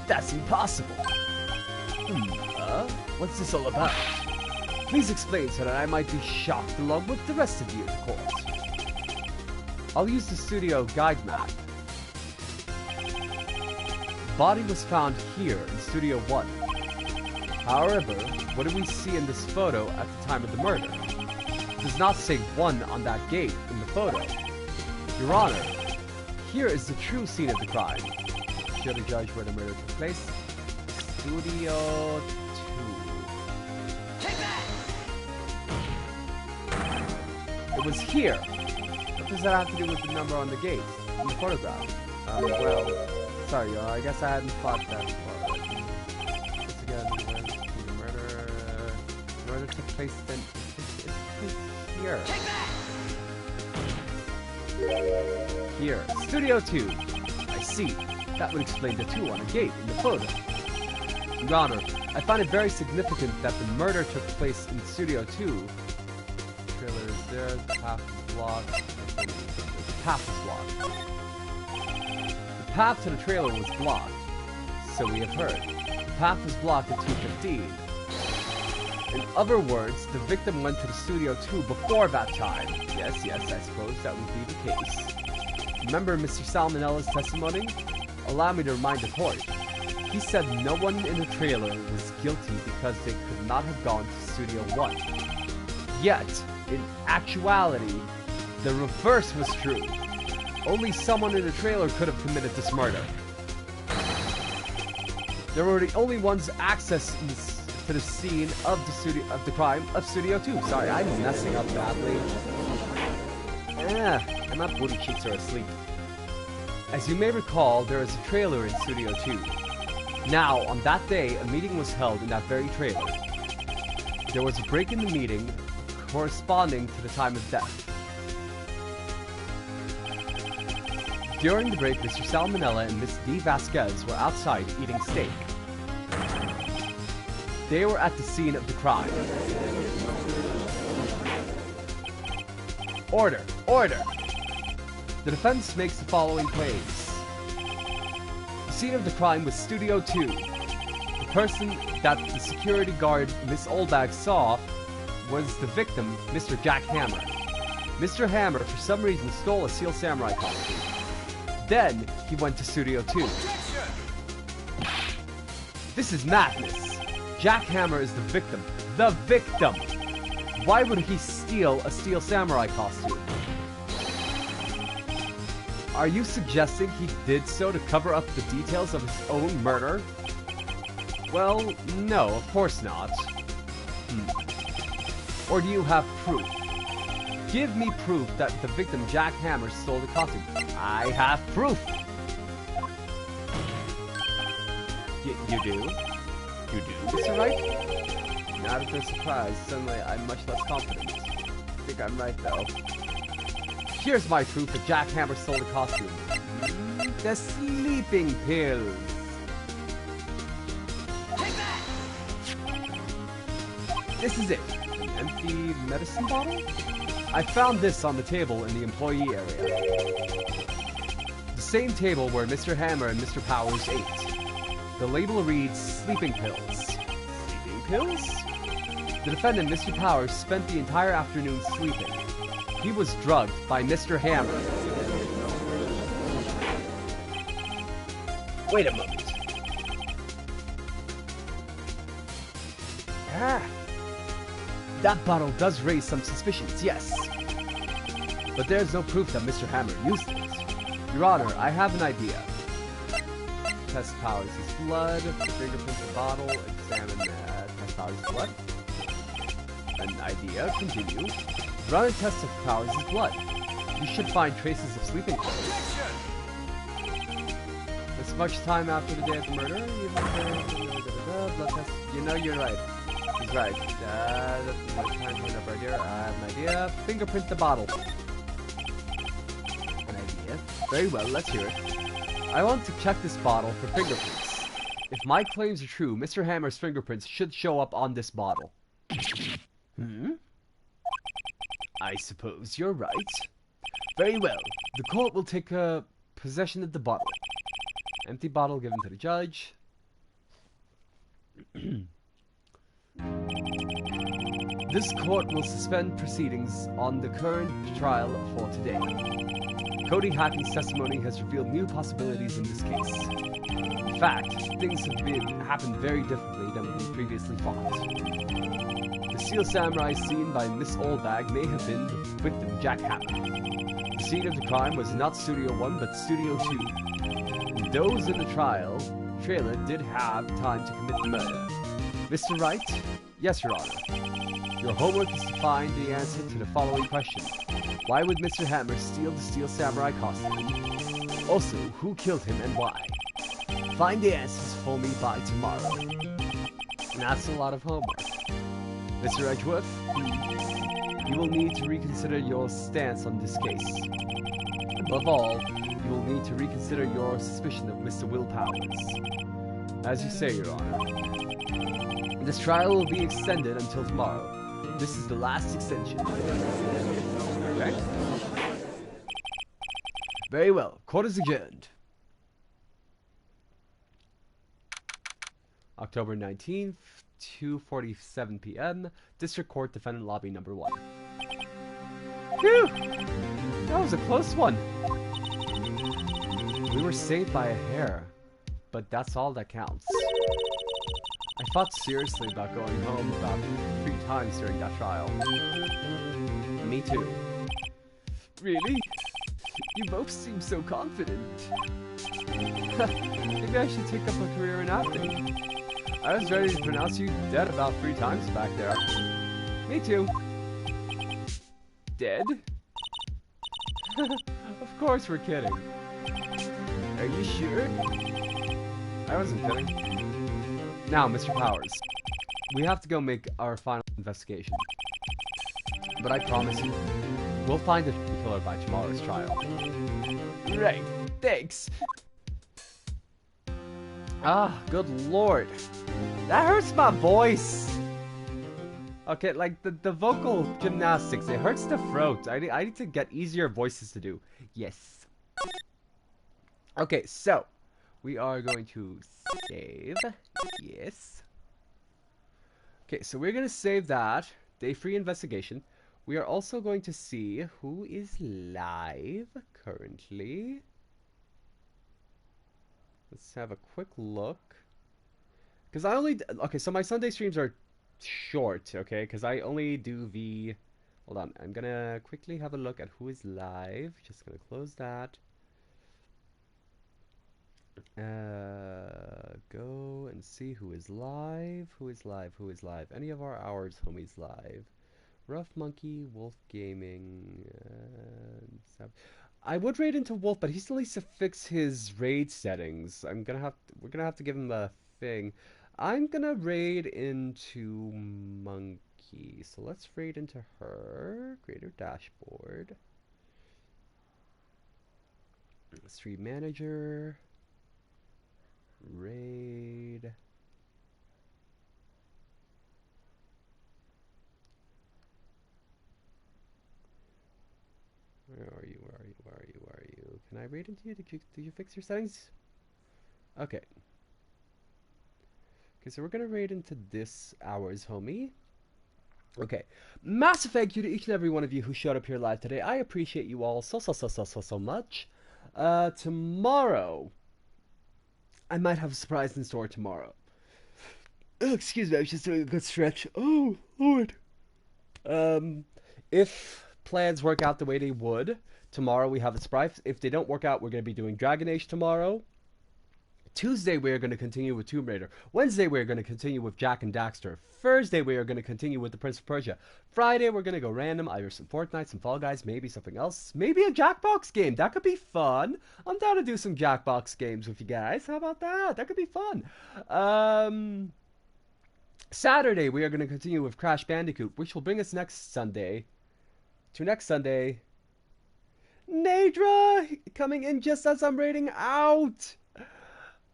that's impossible. What's this all about? Please explain so that I might be shocked along with the rest of you to court. I'll use the studio guide map. The body was found here in Studio 1. However, what do we see in this photo at the time of the murder? It does not say 1 on that gate in the photo. Your Honor, here is the true scene of the crime. Should I judge where the murder took place? Studio 2. It was here. What does that have to do with the number on the gate in the photograph? Well, sorry, Your Honor, I guess I hadn't thought that far. Once again, the murder took place then. It's here. Here, Studio 2. I see. That would explain the 2 on the gate in the photo. Your Honor, I find it very significant that the murder took place in Studio 2. The trailer is there, the path is blocked. The path is blocked. The path to the trailer was blocked, so we have heard. The path was blocked at 2:15. In other words, the victim went to the Studio 2 before that time. Yes, I suppose that would be the case. Remember Mr. Salmonella's testimony? Allow me to remind the court. He said no one in the trailer was guilty because they could not have gone to Studio 1. Yet, in actuality, the reverse was true. Only someone in the trailer could have committed this murder. They were the only ones accessing to the scene of the crime of Studio 2. Sorry, I'm messing up badly. And my booty cheeks are asleep. As you may recall, there is a trailer in Studio 2. Now, on that day, a meeting was held in that very trailer. There was a break in the meeting corresponding to the time of death. During the break, Mr. Salmonella and Miss D. Vasquez were outside eating steak. They were at the scene of the crime. Order! Order! The defense makes the following claims. The scene of the crime was Studio 2. The person that the security guard, Miss Oldbag, saw was the victim, Mr. Jack Hammer. Mr. Hammer, for some reason, stole a Steel Samurai costume. Then, he went to Studio 2. This is madness. Jack Hammer is the victim. The victim! Why would he steal a Steel Samurai costume? Are you suggesting he did so to cover up the details of his own murder? Well, no, of course not. Or do you have proof? Give me proof that the victim Jack Hammer stole the costume. I have proof! You do? You do, Mr. Wright? Not at their surprise, suddenly I'm much less confident. I think I'm right, though. Here's my proof that Jack Hammer stole the costume. The sleeping pills. This is it. An empty medicine bottle? I found this on the table in the employee area. The same table where Mr. Hammer and Mr. Powers ate. The label reads sleeping pills. Sleeping pills? The defendant, Mr. Powers, spent the entire afternoon sleeping. He was drugged by Mr. Hammer. Wait a moment. That bottle does raise some suspicions, yes. But there's no proof that Mr. Hammer used it. Your Honor, I have an idea. Test Powers' blood, fingerprint the bottle, examine Test Powers' blood. An idea, continue. Run a test of Powers' blood. You should find traces of sleeping pills. This much time after the day of the murder, blood test. You know you're right. He's right. That's much time to up right here. I have an idea. Fingerprint the bottle. An idea. Very well, let's hear it. I want to check this bottle for fingerprints. If my claims are true, Mr. Hammer's fingerprints should show up on this bottle. I suppose you're right. Very well. The court will take possession of the bottle. Empty bottle given to the judge. This court will suspend proceedings on the current trial for today. Cody Hacking's testimony has revealed new possibilities in this case. In fact, things have happened very differently than we previously thought. The Steel Samurai seen by Miss Oldbag may have been the victim, Jack Hammer. The scene of the crime was not Studio 1, but Studio 2. And those in the trailer did have time to commit the murder. Mr. Wright? Yes, Your Honor. Your homework is to find the answer to the following question. Why would Mr. Hammer steal the Steel Samurai costume? Also, who killed him and why? Find the answers for me by tomorrow. And that's a lot of homework. Mr. Edgeworth, you will need to reconsider your stance on this case. Above all, you will need to reconsider your suspicion of Mr. Will Powers. As you say, Your Honor. This trial will be extended until tomorrow. This is the last extension. Okay? Very well. Court is adjourned. October 19th, 2:47 p.m. District Court Defendant Lobby Number 1. Phew! That was a close one. We were saved by a hair, but that's all that counts. I thought seriously about going home about 3 times during that trial. Me too. Really? You both seem so confident. Maybe I should take up a career in acting. I was ready to pronounce you dead about 3 times back there. Me too. Dead? Of course we're kidding. Are you sure? I wasn't kidding. Now, Mr. Powers, we have to go make our final investigation. But I promise you, we'll find the killer by tomorrow's trial. Right, thanks. Ah, good lord. That hurts my voice. Okay, like the vocal gymnastics, it hurts the throat. I need to get easier voices to do. Yes. Okay, so we are going to save. Yes. Okay, so we're going to save that. Day 3 investigation. We are also going to see who is live currently. Let's have a quick look. Because I only... Okay, so my Sunday streams are short, okay? Because I only do the... Hold on, I'm going to quickly have a look at who is live. Just going to close that. Go and see who is live. Who is live? Who is live? Any of our hours homies live. Rough Monkey, Wolf Gaming. I would raid into Wolf, but he still needs to fix his raid settings. We're gonna have to give him a thing. I'm gonna raid into Monkey. So let's raid into her. Create her dashboard. Stream manager. Raid. Where are you? Where are you? Where are you? Where are you? Can I raid into you? Did you fix your settings? Okay. Okay, so we're gonna raid into this hours, homie. Okay. Massive thank you to each and every one of you who showed up here live today. I appreciate you all so much. Tomorrow, I might have a surprise in store tomorrow. Oh, excuse me, I was just doing a good stretch. Oh, Lord. If plans work out the way they would, tomorrow we have a surprise. If they don't work out, we're going to be doing Dragon Age tomorrow. Tuesday, we are going to continue with Tomb Raider. Wednesday, we are going to continue with Jak and Daxter. Thursday, we are going to continue with The Prince of Persia. Friday, we're going to go random, either some Fortnite, some Fall Guys, maybe something else. Maybe a Jackbox game. That could be fun. I'm down to do some Jackbox games with you guys. How about that? That could be fun. Saturday, we are going to continue with Crash Bandicoot, which will bring us next Sunday. To next Sunday. Nadra coming in just as I'm raiding out.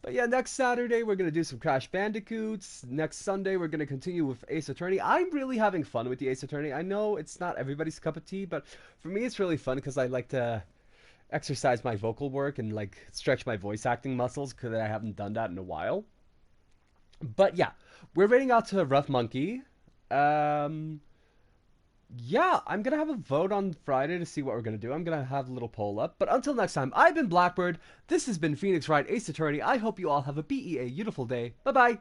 But yeah, next Saturday we're going to do some Crash Bandicoots. Next Sunday we're going to continue with Ace Attorney. I'm really having fun with the Ace Attorney. I know it's not everybody's cup of tea, but for me it's really fun because I like to exercise my vocal work and like stretch my voice acting muscles because I haven't done that in a while. But yeah, we're raiding out to Rough Monkey. Yeah, I'm gonna have a vote on Friday to see what we're gonna do. I'm gonna have a little poll up. But until next time, I've been Blackbird. This has been Phoenix Wright, Ace Attorney. I hope you all have a beautiful day. Bye bye.